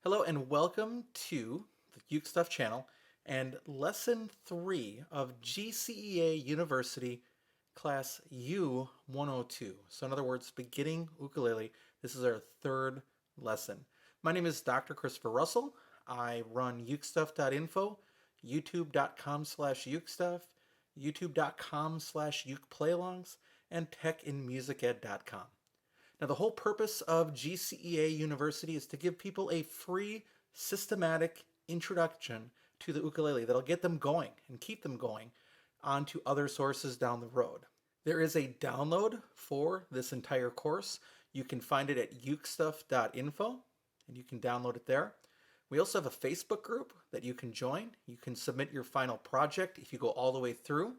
Hello and welcome to the Ukestuff channel and lesson 3 of GCEA University class U102. So in other words, beginning ukulele. This is our third lesson. My name is Dr. Christopher Russell. I run Ukestuff.info, youtube.com/Ukestuff, youtube.com/UkePlayalongs, and techinmusiced.com. Now, the whole purpose of GCEA University is to give people a free, systematic introduction to the ukulele that'll get them going and keep them going onto other sources down the road. There is a download for this entire course. You can find it at Ukestuff.info, and you can download it there. We also have a Facebook group that you can join. You can submit your final project if you go all the way through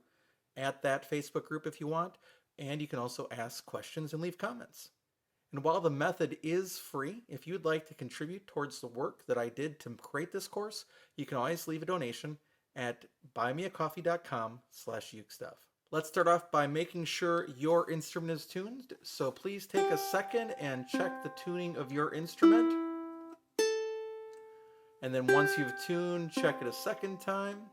at that Facebook group if you want, and you can also ask questions and leave comments. And while the method is free, if you'd like to contribute towards the work that I did to create this course, you can always leave a donation at buymeacoffee.com/Ukestuff. Let's start off by making sure your instrument is tuned. So please take a second and check the tuning of your instrument. And then once you've tuned, check it a second time.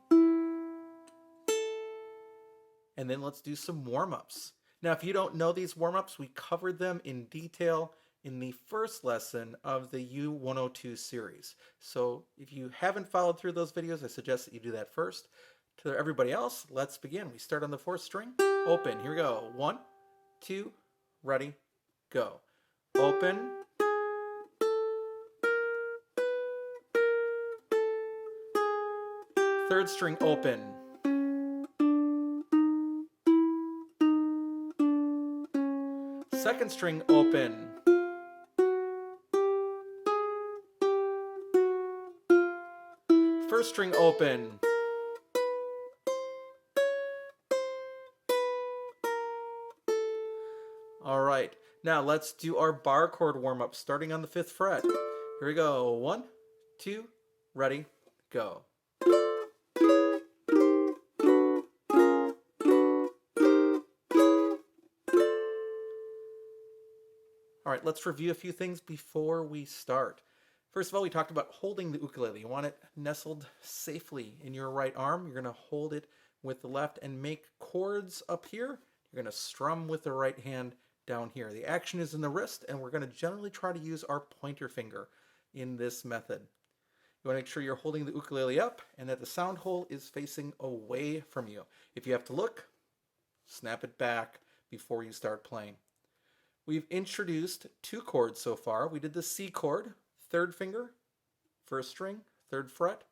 And then let's do some warm-ups. Now, if you don't know these warm-ups, we covered them in detail in the first lesson of the U102 series. So if you haven't followed through those videos, I suggest that you do that first. To everybody else, let's begin. We start on the 4th string, open. Here we go. 1, 2, ready, go. Open. Third string, open. Second string, open. First string, open. All right, now let's do our bar chord warm-up starting on the 5th fret. Here we go. 1, 2, ready, go. All right, let's review a few things before we start. First of all, we talked about holding the ukulele. You want it nestled safely in your right arm. You're going to hold it with the left and make chords up here. You're going to strum with the right hand down here. The action is in the wrist, and we're going to generally try to use our pointer finger in this method. You want to make sure you're holding the ukulele up and that the sound hole is facing away from you. If you have to look, snap it back before you start playing. We've introduced 2 chords so far. We did the C chord, 3rd finger, 1st string, 3rd fret,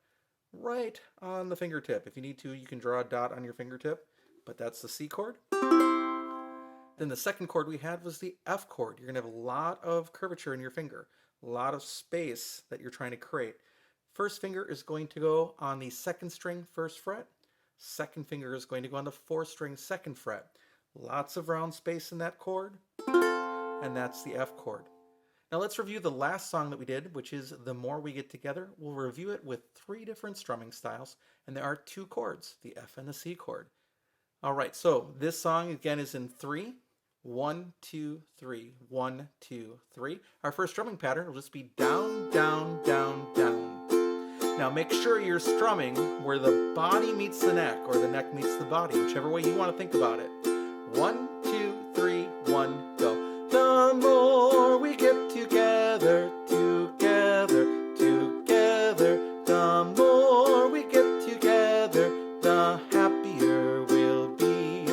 right on the fingertip. If you need to, you can draw a dot on your fingertip, but that's the C chord. Then the 2nd chord we had was the F chord. You're going to have a lot of curvature in your finger, a lot of space that you're trying to create. 1st finger is going to go on the 2nd string, 1st fret. 2nd finger is going to go on the 4th string, 2nd fret. Lots of round space in that chord. And that's the F chord. Now let's review the last song that we did, which is The More We Get Together. We'll review it with 3 different strumming styles, and there are 2 chords, the F and the C chord. All right, so this song again is in 3. 1, 2, 3, 1, 2, 3. Our first strumming pattern will just be down, down, down, down. Now make sure you're strumming where the body meets the neck or the neck meets the body, whichever way you want to think about it. 1, 2, 3, 1, go. The more we get together, together, together, the more we get together, the happier we'll be.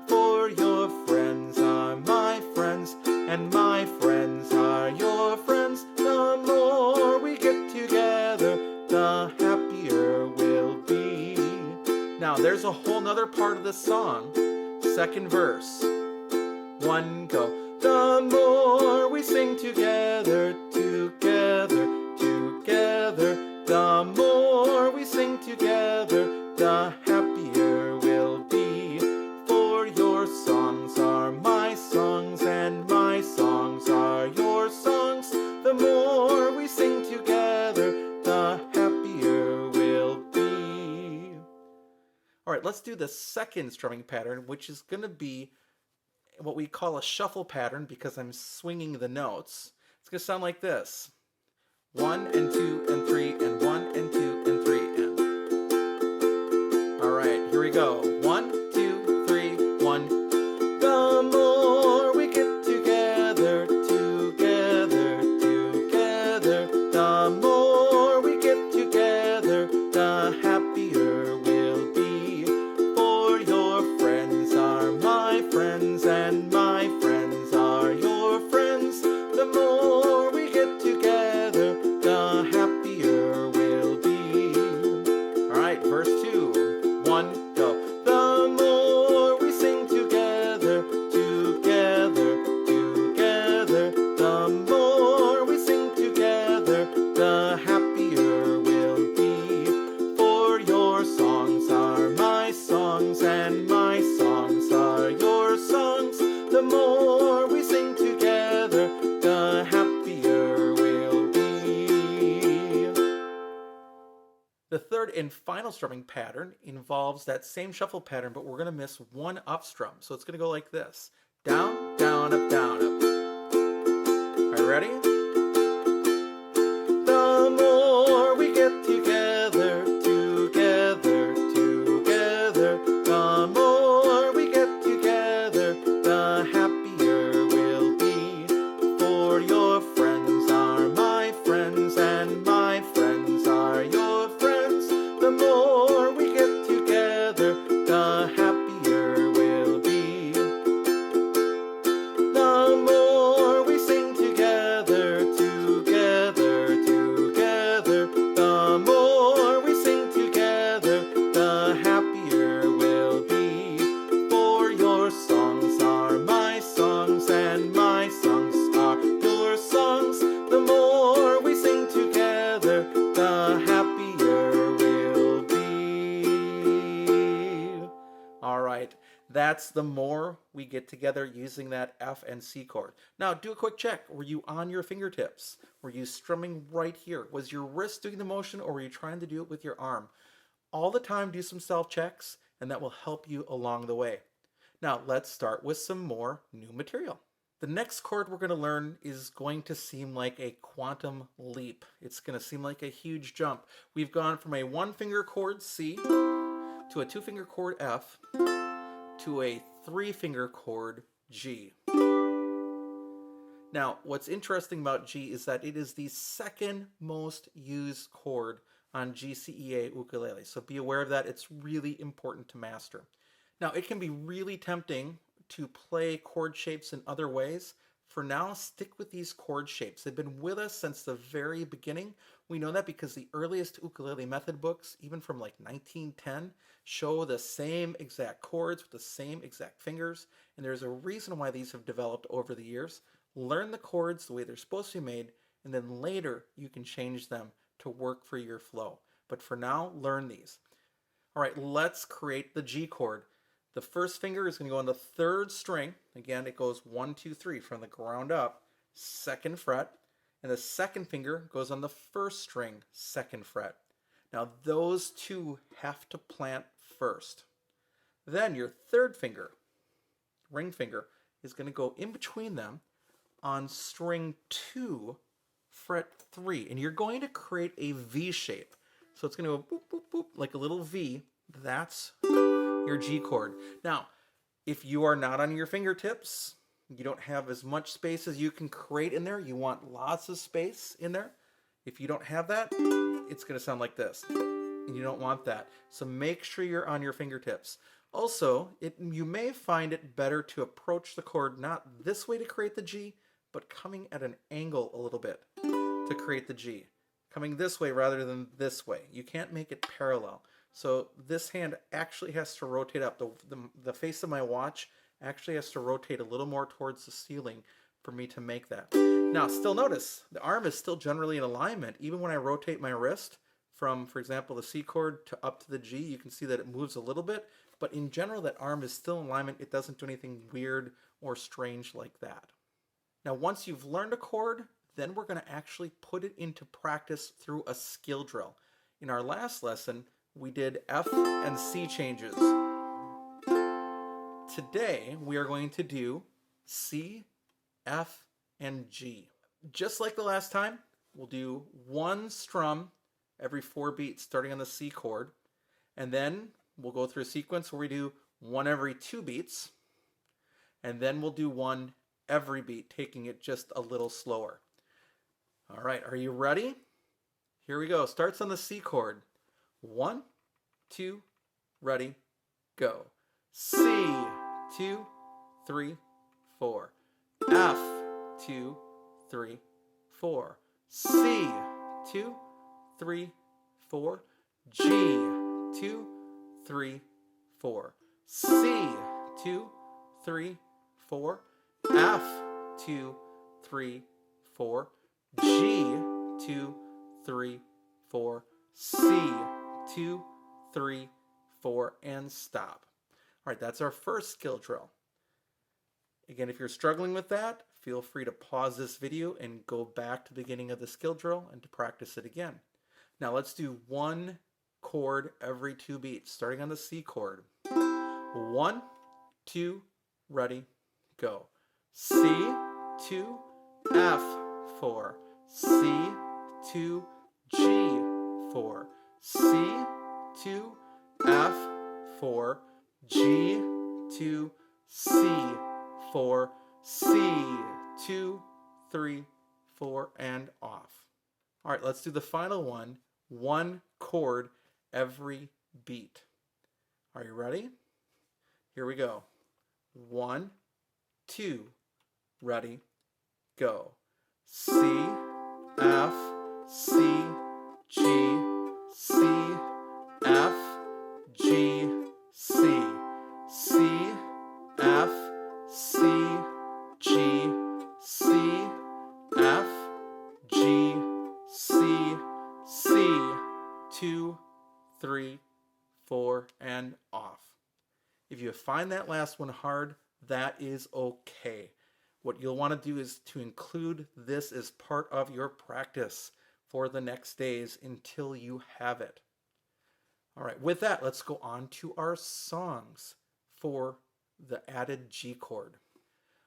For your friends are my friends, and my friends are your friends. The more we get together, the happier we'll be. Now there's a whole nother part of the song. 2nd verse. 1, go. The more we sing together, together, together, the more we sing together, the happier we'll be. For your songs are my songs, and my songs are your songs. The more we sing together, the happier we'll be. All right, let's do the 2nd strumming pattern, which is going to be what we call a shuffle pattern because I'm swinging the notes. It's going to sound like this. 1 and 2 and 3 and 1 and 2 and 3 and. All right, here we go. 1, 2, 3, 1. The more we get together, together, together, the more we get together, the happier we'll be. For your friends are my friends, and my friends are your friends. The more we get together, the happier we'll be. All right, verse 2. 1, go. The more we sing together, together, together, the more we sing together, the happier we'll be. For your songs are my songs, and my songs are your songs. The more we sing together, the happier we'll be. The third and final strumming pattern involves that same shuffle pattern, but we're going to miss one up strum. So it's going to go like this. Down, down, up, down, up. Are you ready? The more we get together, together, together, the more we get together, the happier we'll be. For your friends are my friends, and my friends are your friends. The more we get together, the happier we'll be. The more we sing together, together, together, the more we sing together, the happier we'll be. For your songs are my songs, and my songs are your songs. The more we sing together, the happier we'll be. All right, that's the more we get together using that F and C chord. Now do a quick check. Were you on your fingertips? Were you strumming right here? Was your wrist doing the motion, or were you trying to do it with your arm? All the time, do some self-checks, and that will help you along the way. Now let's start with some more new material. The next chord we're going to learn is going to seem like a quantum leap. It's going to seem like a huge jump. We've gone from a one-finger chord C to a two-finger chord F to a three-finger chord G. Now, what's interesting about G is that it is the second most used chord on GCEA ukulele. So be aware of that. It's really important to master. Now, it can be really tempting to play chord shapes in other ways. For now, stick with these chord shapes. They've been with us since the very beginning. We know that because the earliest ukulele method books, even from like 1910, show the same exact chords with the same exact fingers. And there's a reason why these have developed over the years. Learn the chords the way they're supposed to be made, and then later you can change them to work for your flow. But for now, learn these. All right, let's create the G chord. The first finger is going to go on the third string. Again, it goes 1, 2, 3 from the ground up, second fret. And the second finger goes on the first string, second fret. Now those two have to plant first. Then your third finger, ring finger, is going to go in between them on string 2, fret 3. And you're going to create a V shape. So it's going to go boop, boop, boop, like a little V. That's your G chord. Now, if you are not on your fingertips, you don't have as much space as you can create in there. You want lots of space in there. If you don't have that, it's going to sound like this. And you don't want that. So make sure you're on your fingertips. Also, you may find it better to approach the chord not this way to create the G, but coming at an angle a little bit to create the G. Coming this way rather than this way. You can't make it parallel. So this hand actually has to rotate up. The face of my watch actually has to rotate a little more towards the ceiling for me to make that. Now, still notice, the arm is still generally in alignment. Even when I rotate my wrist from, for example, the C chord to up to the G, you can see that it moves a little bit. But in general, that arm is still in alignment. It doesn't do anything weird or strange like that. Now, once you've learned a chord, then we're going to actually put it into practice through a skill drill. In our last lesson, we did F and C changes. Today, we are going to do C, F, and G. Just like the last time, we'll do one strum every 4 beats starting on the C chord, and then we'll go through a sequence where we do one every 2 beats, and then we'll do one every beat, taking it just a little slower. All right, are you ready? Here we go. Starts on the C chord. 1, 2, ready, go. C, 2, 3, 4. F, 2, 3, 4. C, 2, 3, 4. G, 2, 3, 4. C, 2, 3, 4. F, 2, 3, 4. G, 2, 3, 4. C, 2, 3, 4, and stop. All right, that's our first skill drill. Again, if you're struggling with that, feel free to pause this video and go back to the beginning of the skill drill and to practice it again. Now let's do one chord every 2 beats, starting on the C chord. 1, 2, ready, go. C, 2, F, 4. C, 2, G, 4. C, 2, F, 4. G, 2, C, 4. C, 2, 3, 4, and off. All right, let's do the final one. One chord every beat. Are you ready? Here we go. 1, 2, ready, go. C, F, C, G, C, F, G, C, C, F, C, G, C, F, G, C, C, 2, 3, 4, and off. If you find that last one hard, that is okay. What you'll want to do is to include this as part of your practice for the next days until you have it. All right, with that, let's go on to our songs for the added G chord.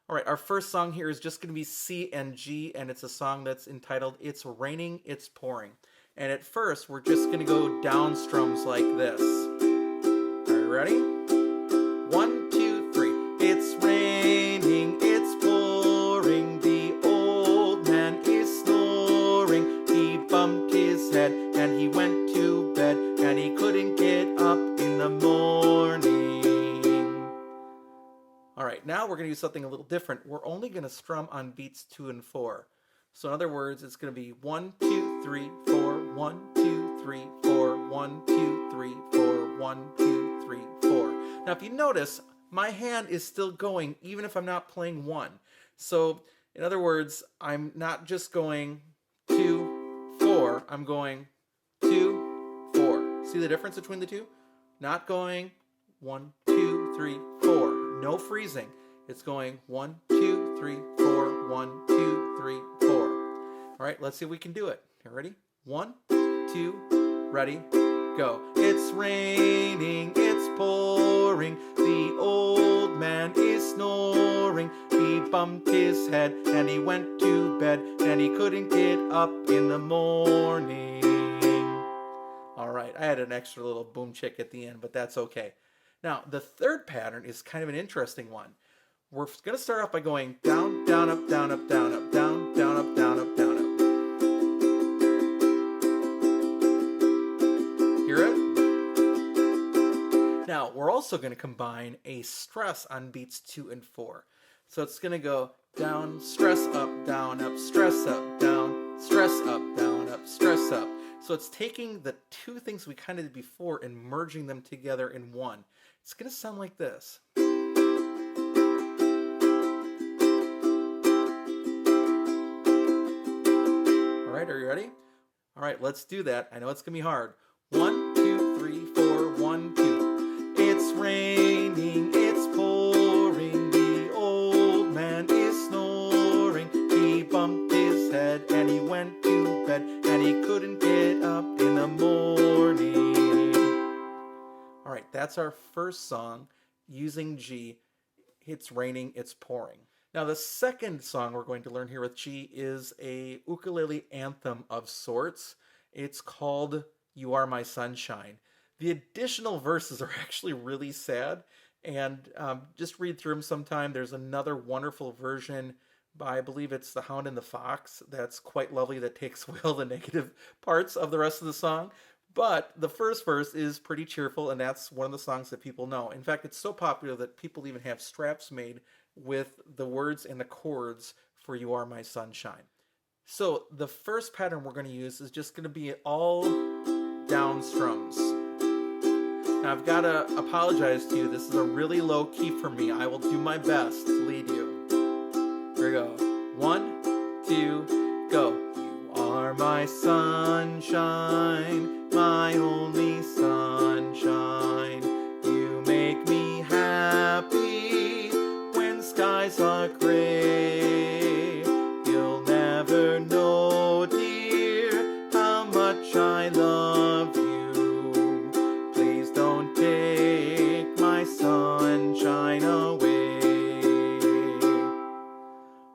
All right, our first song here is just going to be C and G, and it's a song that's entitled It's Raining, It's Pouring. And at first, we're just going to go down strums like this. Are you ready? 1, 2, 3. It's raining, it's pouring, the old man is snoring. He bumped his head and he went to bed, and he couldn't get up in the morning. All right, now we're going to do something a little different. We're only going to strum on beats 2 and 4. So in other words, it's going to be 1, 2, 3, 4, 1, 2, 3, 4, 1, 2, 3, 4, 1, 2, 3, 4. Now if you notice, my hand is still going even if I'm not playing 1. So in other words, I'm not just going 2, 4, I'm going 2, 4. See the difference between the two? Not going 1, 2, 3, 4. No freezing. It's going 1, 2, 3, 4, 1, 2, 3, 4. All right, let's see if we can do it. You ready? 1, 2, ready, go. It's raining, it's pouring, the old man is snoring. He bumped his head and he went to bed, and he couldn't get up in the morning. All right, I had an extra little boom chick at the end, but that's okay. Now, the third pattern is kind of an interesting one. We're going to start off by going down, down, up, down, up, down, up, down, down, up, down, up, down, up. Hear it? Now, we're also going to combine a stress on beats 2 and 4. So it's going to go down, stress up, stress up, down, stress up, down, up, stress up. So it's taking the two things we kind of did before and merging them together in one. It's going to sound like this. All right, are you ready? All right, let's do that. I know it's going to be hard. 1, 2, 3, 4, 1, 2. It's raining, it's pouring, the old man is snoring. He bumped his head and he went to bed, and he couldn't get up in the morning. All right, that's our first song using G. It's raining, it's pouring. Now, the second song we're going to learn here with G is a ukulele anthem of sorts. It's called You Are My Sunshine. The additional verses are actually really sad, and just read through them sometime. There's another wonderful version by, I believe it's The Hound and the Fox, that's quite lovely, that takes away all the negative parts of the rest of the song. But the first verse is pretty cheerful, and that's one of the songs that people know. In fact, it's so popular that people even have straps made with the words and the chords for You Are My Sunshine. So the first pattern we're going to use is just going to be all down strums. Now I've got to apologize to you. This is a really low key for me. I will do my best to lead you. Here we go. 1, 2, go. You are my sunshine, my only sunshine. You make me happy when skies are gray. You'll never know, dear, how much I love you. Please don't take my sunshine away.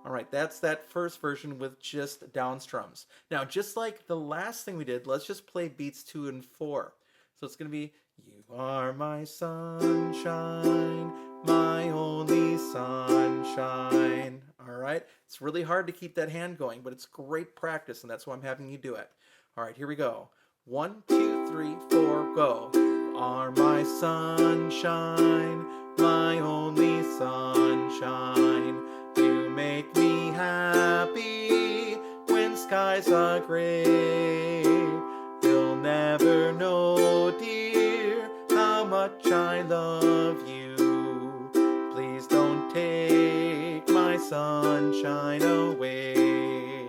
All right, that's that first version with just down strums. Now, just like the last thing we did, let's just play beats 2 and 4. So it's going to be, you are my sunshine, my only sunshine. All right, it's really hard to keep that hand going, but it's great practice, and that's why I'm having you do it. All right, here we go. 1, 2, 3, 4, go. You are my sunshine, my only sunshine. You make me happy when skies are gray. You'll never know, dear, how much I love you. Please don't take my sunshine away.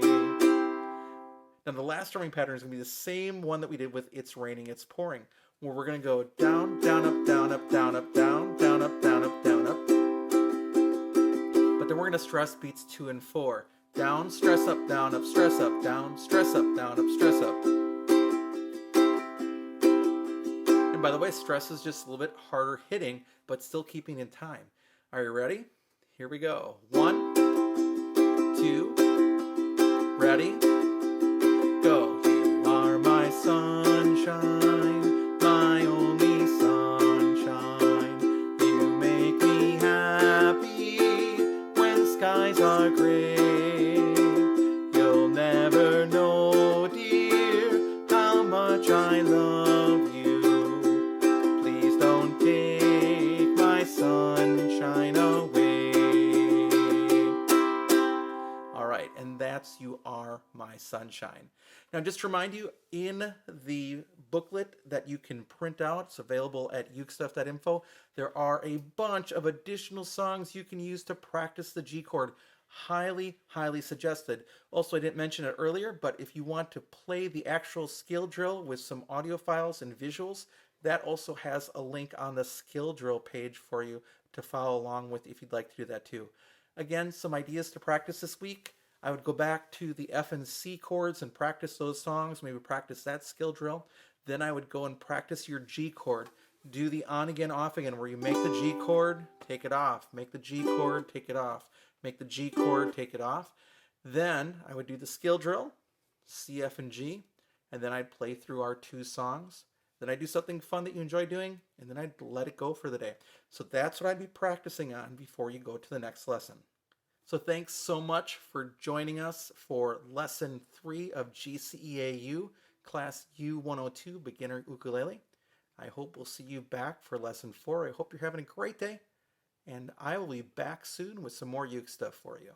Now the last strumming pattern is going to be the same one that we did with It's Raining, It's Pouring, where we're going to go down, down, up, down, up, down, up, down, down, up, down, up, down, up. But then we're going to stress beats 2 and 4. Down, stress up, stress up, down, stress up, stress up. And by the way, stress is just a little bit harder hitting, but still keeping in time. Are you ready? Here we go. 1, 2, ready, go. You are my sunshine, my only sunshine. You make me happy when skies are gray. You'll never know, dear, how much I love you. Please don't take my sunshine away. All right, and that's You Are My Sunshine. Now, just to remind you, in the booklet that you can print out, it's available at Ukestuff.info, there are a bunch of additional songs you can use to practice the G chord. Highly, highly suggested. Also, I didn't mention it earlier, but if you want to play the actual skill drill with some audio files and visuals, that also has a link on the skill drill page for you to follow along with if you'd like to do that too. Again, some ideas to practice this week. I would go back to the F and C chords and practice those songs, maybe practice that skill drill. Then I would go and practice your G chord. Do the on again, off again, where you make the G chord, take it off. Make the G chord, take it off. Make the G chord, take it off. Then I would do the skill drill, C, F, and G, and then I'd play through our 2 songs. Then I'd do something fun that you enjoy doing, and then I'd let it go for the day. So that's what I'd be practicing on before you go to the next lesson. So thanks so much for joining us for Lesson 3 of GCEA U, Class U102, Beginner Ukulele. I hope we'll see you back for Lesson 4. I hope you're having a great day, and I will be back soon with some more uke stuff for you.